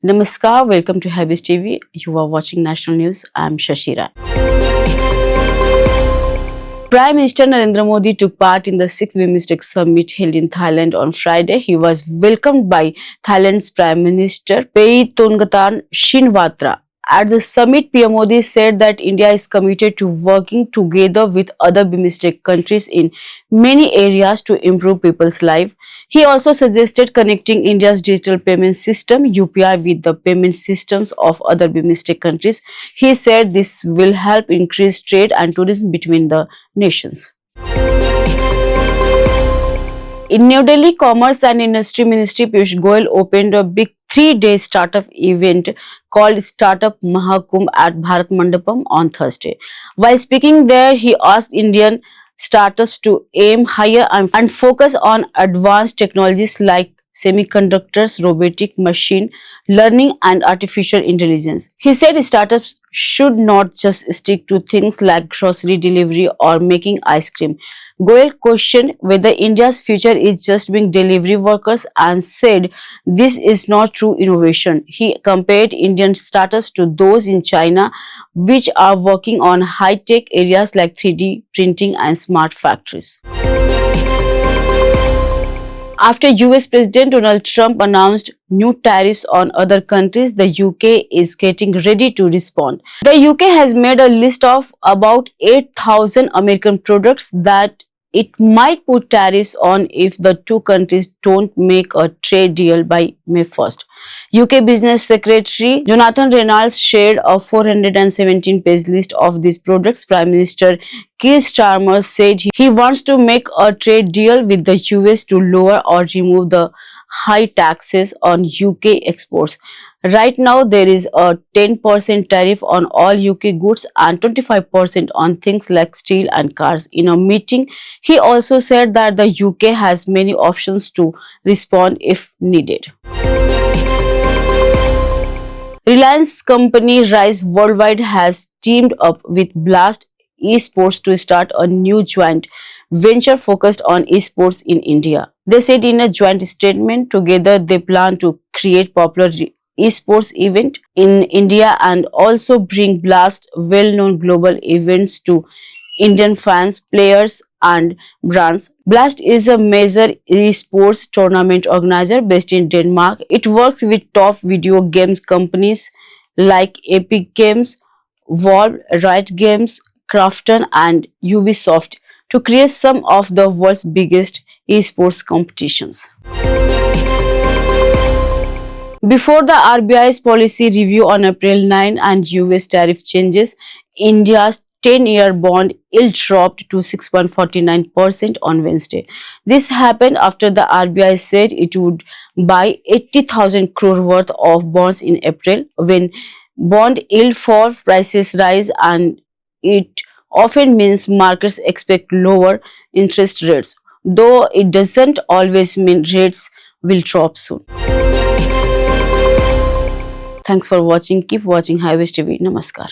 Namaskar, welcome to Habis TV. You are watching National News. I am Shashira. Prime Minister Narendra Modi took part in the 6th BIMSTEC summit held in Thailand on Friday. He was welcomed by Thailand's Prime Minister Paetongtarn Shinawatra. At the summit, PM Modi said that India is committed to working together with other BIMSTEC countries in many areas to improve people's lives. He also suggested connecting India's digital payment system UPI with the payment systems of other BIMSTEC countries. He said this will help increase trade and tourism between the nations. In New Delhi, Commerce and Industry Ministry Piyush Goyal opened a big 3-day startup event called Startup Mahakumbh at Bharat Mandapam on Thursday. While speaking there, he asked Indian startups to aim higher and focus on advanced technologies like semiconductors, robotic, machine learning and artificial intelligence. He said startups should not just stick to things like grocery delivery or making ice cream. Goyal questioned whether India's future is just being delivery workers and said this is not true innovation. He compared Indian startups to those in China which are working on high-tech areas like 3D printing and smart factories. After US President Donald Trump announced new tariffs on other countries, the UK is getting ready to respond. The UK has made a list of about 8,000 American products that it might put tariffs on if the two countries don't make a trade deal by May 1st. UK Business Secretary Jonathan Reynolds shared a 417-page list of these products. Prime Minister Keir Starmer said he wants to make a trade deal with the US to lower or remove the high taxes on UK exports. Right now, there is a 10% tariff on all UK goods and 25% on things like steel and cars. In a meeting, he also said that the UK has many options to respond if needed. Reliance company Rise Worldwide has teamed up with Blast Esports to start a new joint venture focused on esports in India. They said in a joint statement, together they plan to create popular esports event in India and also bring Blast well-known global events to Indian fans, players and brands. Blast is a major esports tournament organizer based in Denmark. It works with top video games companies like Epic Games, Valve, Riot Games, Krafton and Ubisoft to create some of the world's biggest esports competitions. Before the RBI's policy review on April 9 and US tariff changes, India's 10-year bond yield dropped to 6.49% on Wednesday. This happened after the RBI said it would buy 80,000 crore worth of bonds in April. When bond yield fall, prices rise, and it often means markets expect lower interest rates, though it doesn't always mean rates will drop soon. Thanks for watching. Keep watching Highways TV. Namaskar.